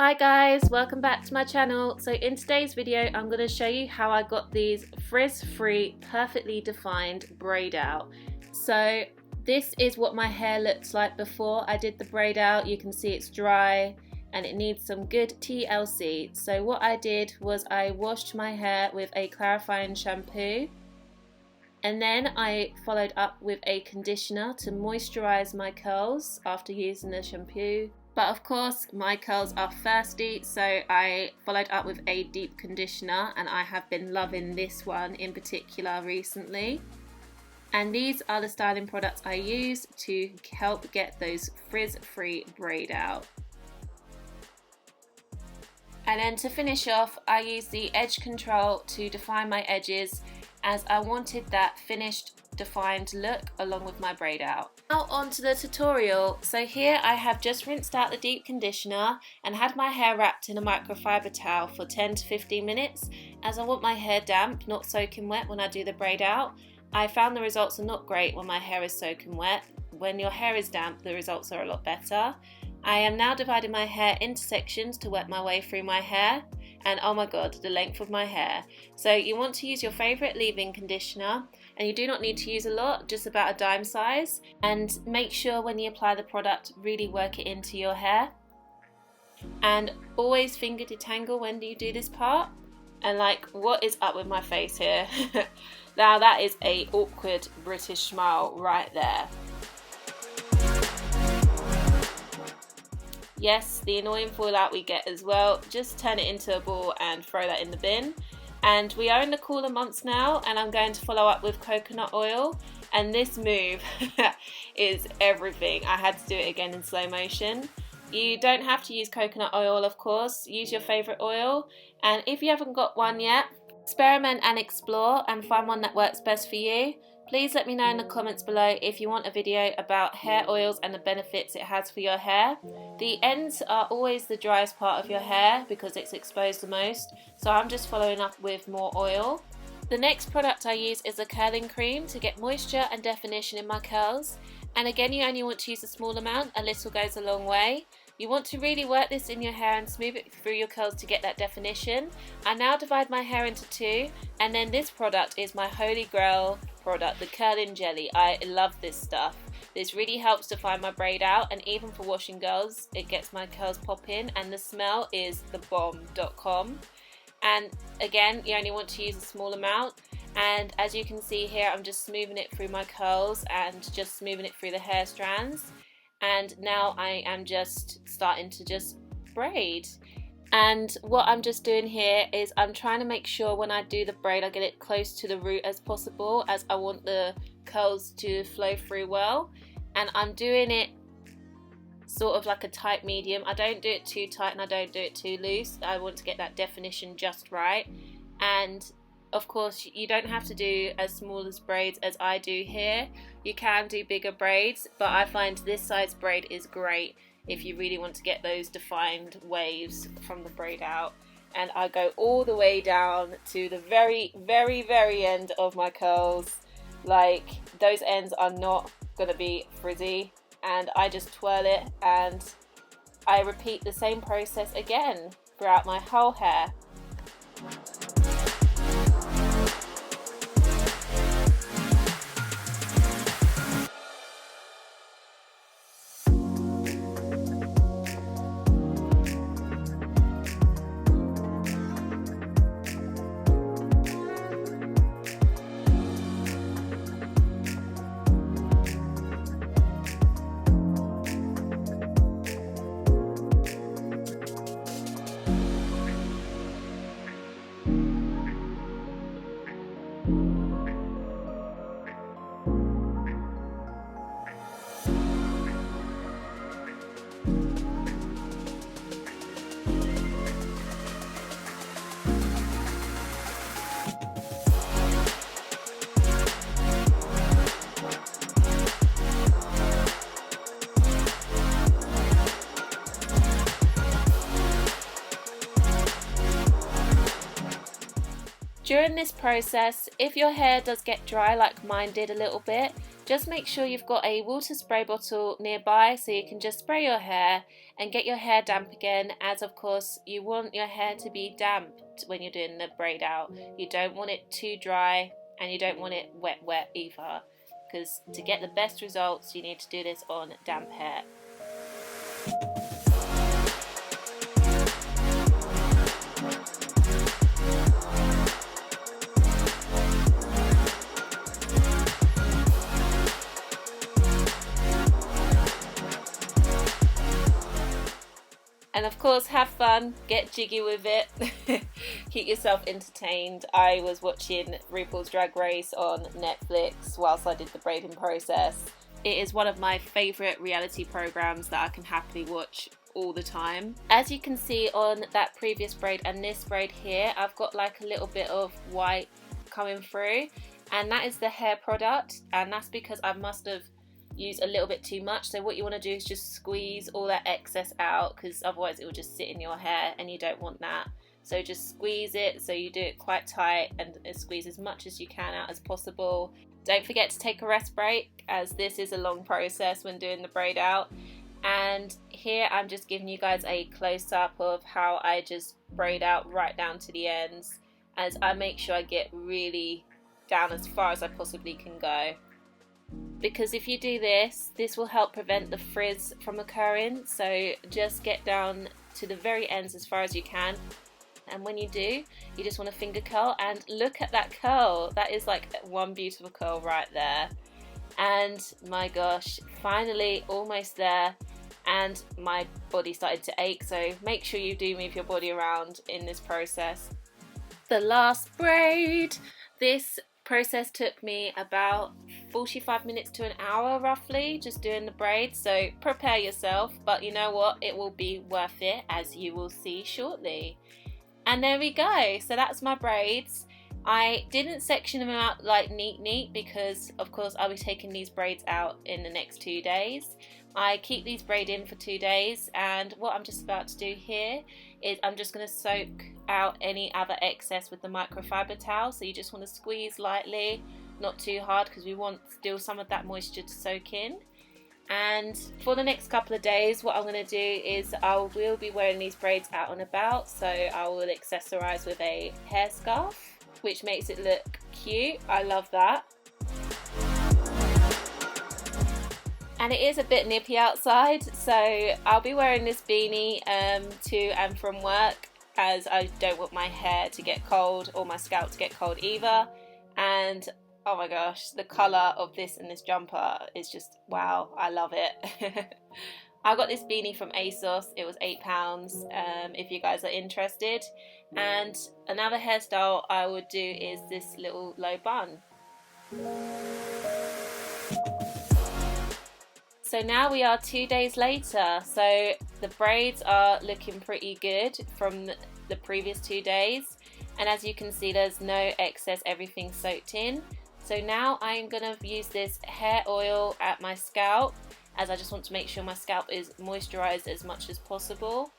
Hi guys, welcome back to my channel. So in today's video I'm going to show you how I got these frizz-free, perfectly defined braid out. So this is what my hair looked like before I did the braid out. You can see it's dry and it needs some good TLC. So what I did was I washed my hair with a clarifying shampoo, and then I followed up with a conditioner to moisturize my curls after using the shampoo. But of course my curls are thirsty, so I followed up with a deep conditioner, and I have been loving this one in particular recently. And these are the styling products I use to help get those frizz-free braid out. And then to finish off, I use the edge control to define my edges, as I wanted that finished defined look along with my braid out. Now on to the tutorial. So here I have just rinsed out the deep conditioner and had my hair wrapped in a microfiber towel for 10 to 15 minutes, as I want my hair damp, not soaking wet when I do the braid out. I found the results are not great when my hair is soaking wet. When your hair is damp, the results are a lot better. I am now dividing my hair into sections to work my way through my hair, and oh my god, the length of my hair. So you want to use your favourite leave-in conditioner, and you do not need to use a lot, just about a dime size, and make sure when you apply the product, really work it into your hair. And always finger detangle when you do this part. And like, what is up with my face here? Now that is a awkward British smile right there. Yes, the annoying fallout we get as well. Just turn it into a ball and throw that in the bin. And we are in the cooler months now, and I'm going to follow up with coconut oil. And this move is everything. I had to do it again in slow motion. You don't have to use coconut oil, of course. Use your favourite oil. And if you haven't got one yet, experiment and explore and find one that works best for you. Please let me know in the comments below if you want a video about hair oils and the benefits it has for your hair. The ends are always the driest part of your hair because it's exposed the most, so I'm just following up with more oil. The next product I use is a curling cream to get moisture and definition in my curls. And again, you only want to use a small amount, a little goes a long way. You want to really work this in your hair and smooth it through your curls to get that definition. I now divide my hair into two, and then this product is my holy grail product, the curling jelly. I love this stuff. This really helps define my braid out, and even for washing girls, it gets my curls popping, and the smell is thebomb.com. And again, you only want to use a small amount. And as you can see here, I'm just smoothing it through my curls and just smoothing it through the hair strands. And now I am just starting to just braid. And what I'm just doing here is I'm trying to make sure when I do the braid I get it close to the root as possible, as I want the curls to flow through well. And I'm doing it sort of like a tight medium. I don't do it too tight and I don't do it too loose. I want to get that definition just right. And of course, you don't have to do as small as braids as I do here. You can do bigger braids, but I find this size braid is great if you really want to get those defined waves from the braid out. And I go all the way down to the very, very, very end of my curls. Like, those ends are not gonna be frizzy. And I just twirl it, and I repeat the same process again throughout my whole hair. During this process, if your hair does get dry like mine did a little bit, Just make sure you've got a water spray bottle nearby so you can just spray your hair and get your hair damp again, as of course you want your hair to be damp when you're doing the braid out. You don't want it too dry and you don't want it wet either, because to get the best results you need to do this on damp hair. And of course, have fun, get jiggy with it, keep yourself entertained. I was watching RuPaul's Drag Race on Netflix whilst I did the braiding process. It is one of my favourite reality programmes that I can happily watch all the time. As you can see on that previous braid and this braid here, I've got like a little bit of white coming through, and that is the hair product, and that's because I must have use a little bit too much. So what you want to do is just squeeze all that excess out, because otherwise it will just sit in your hair and you don't want that. So just squeeze it, so you do it quite tight and squeeze as much as you can out as possible. Don't forget to take a rest break, as this is a long process when doing the braid out. And here I'm just giving you guys a close-up of how I just braid out right down to the ends, as I make sure I get really down as far as I possibly can go. Because if you do this, this will help prevent the frizz from occurring. So just get down to the very ends as far as you can. And when you do, you just want to finger curl, and look at that curl. That is like one beautiful curl right there. And my gosh, finally almost there. And my body started to ache, so make sure you do move your body around in this process. The last braid. This process took me about 45 minutes to an hour roughly, just doing the braids, so prepare yourself, but you know what, it will be worth it, as you will see shortly. And there we go, so that's my braids. I didn't section them out like neat because of course I'll be taking these braids out in the next 2 days. I keep these braid in for 2 days, and what I'm just about to do here is I'm just going to soak out any other excess with the microfiber towel. So you just want to squeeze lightly, not too hard, because we want still some of that moisture to soak in. And for the next couple of days, what I'm going to do is I will be wearing these braids out and about, so I will accessorize with a hair scarf, which makes it look cute. I love that. And it is a bit nippy outside, so I'll be wearing this beanie to and from work, as I don't want my hair to get cold or my scalp to get cold either. And oh my gosh, the colour of this and this jumper is just wow, I love it. I got this beanie from ASOS, it was £8 if you guys are interested. And another hairstyle I would do is this little low bun. So now we are 2 days later, so the braids are looking pretty good from the previous 2 days, and as you can see there's no excess, everything soaked in. So now I'm going to use this hair oil at my scalp, as I just want to make sure my scalp is moisturized as much as possible,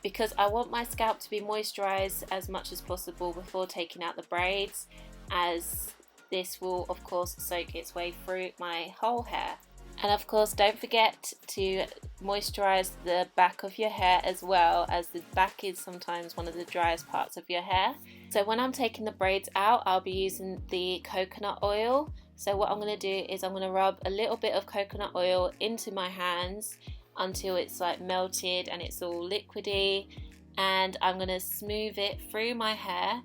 because I want my scalp to be moisturized as much as possible before taking out the braids, as this will of course soak its way through my whole hair. And of course don't forget to moisturize the back of your hair as well, as the back is sometimes one of the driest parts of your hair. So when I'm taking the braids out, I'll be using the coconut oil. So what I'm going to do is I'm going to rub a little bit of coconut oil into my hands until it's like melted and it's all liquidy, and I'm going to smooth it through my hair,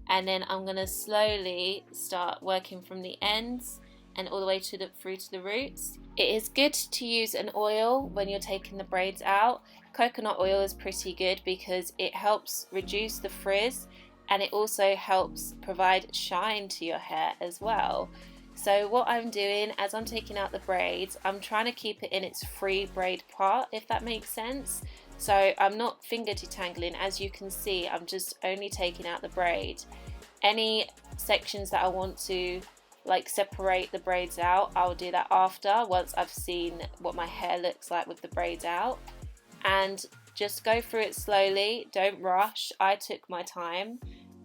and then I'm going to slowly start working from the ends and all the way through to the roots. It is good to use an oil when you're taking the braids out. Coconut oil is pretty good because it helps reduce the frizz, and it also helps provide shine to your hair as well. So what I'm doing as I'm taking out the braids, I'm trying to keep it in its free braid part, if that makes sense. So I'm not finger detangling, as you can see, I'm just only taking out the braid. Any sections that I want to like separate the braids out, I'll do that after, once I've seen what my hair looks like with the braids out. And just go through it slowly, don't rush. I took my time.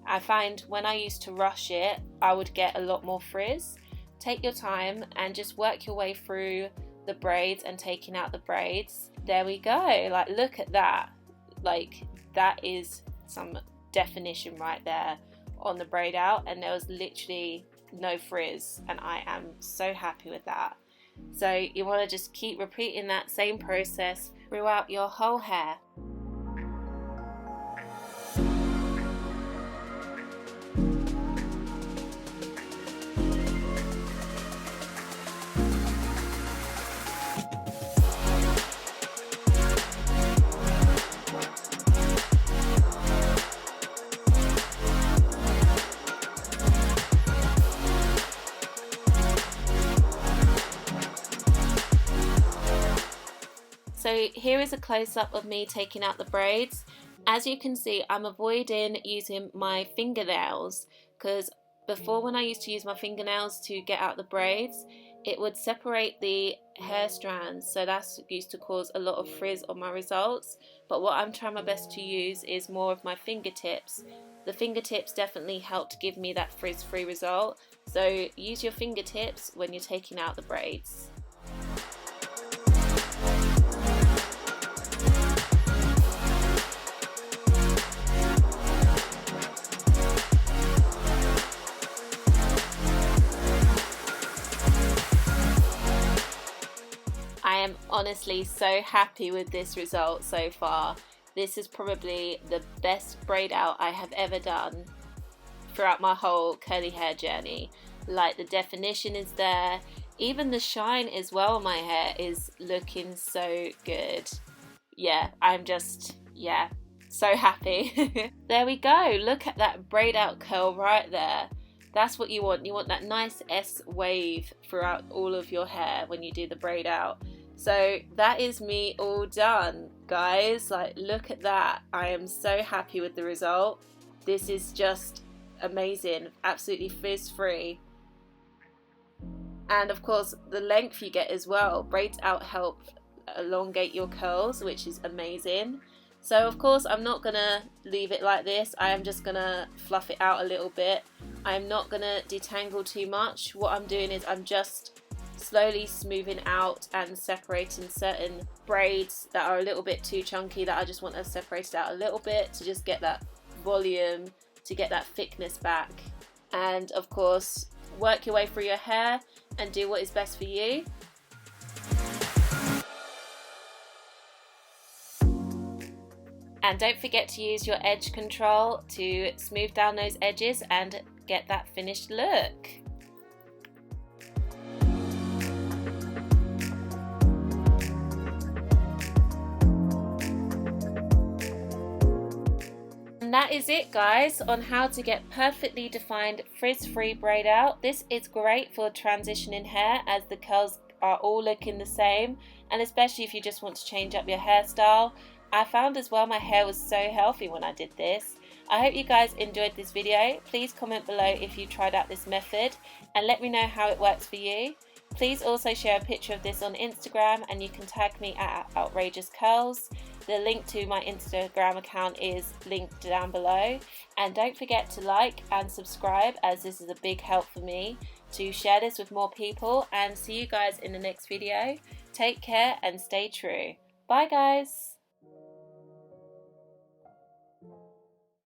I find when I used to rush it, I would get a lot more frizz. take your time and just work your way through the braids and taking out the braids. There we go. Like, look at that. Like, that is some definition right there on the braid out, and there was literally no frizz, and I am so happy with that. So you want to just keep repeating that same process throughout your whole hair. So here is a close-up of me taking out the braids. As you can see, I'm avoiding using my fingernails, because before, when I used to use my fingernails to get out the braids, it would separate the hair strands, so that used to cause a lot of frizz on my results. But what I'm trying my best to use is more of my fingertips. The fingertips definitely helped give me that frizz-free result, so use your fingertips when you're taking out the braids. I am honestly so happy with this result so far. This is probably the best braid out I have ever done throughout my whole curly hair journey. Like, the definition is there, even the shine as well on my hair is looking so good. Yeah, I'm just, yeah, so happy. There we go, look at that braid out curl right there. That's what you want. You want that nice S wave throughout all of your hair when you do the braid out. So that is me all done, guys. Like, look at that. I am so happy with the result. This is just amazing, absolutely frizz free. And of course, the length you get as well. Braids out help elongate your curls, which is amazing. So of course, I'm not gonna leave it like this. I am just gonna fluff it out a little bit. I'm not gonna detangle too much. What I'm doing is I'm just slowly smoothing out and separating certain braids that are a little bit too chunky, that I just want to separate out a little bit to just get that volume, to get that thickness back. And of course, work your way through your hair and do what is best for you. And don't forget to use your edge control to smooth down those edges and get that finished look. And that is it, guys, on how to get perfectly defined frizz-free braid out. This is great for transitioning hair, as the curls are all looking the same, and especially if you just want to change up your hairstyle. I found as well my hair was so healthy when I did this. I hope you guys enjoyed this video. Please comment below if you tried out this method and let me know how it works for you. Please also share a picture of this on Instagram, and you can tag me at Outrageous Curls. The link to my Instagram account is linked down below. And don't forget to like and subscribe, as this is a big help for me to share this with more people. And see you guys in the next video. Take care and stay true. Bye, guys.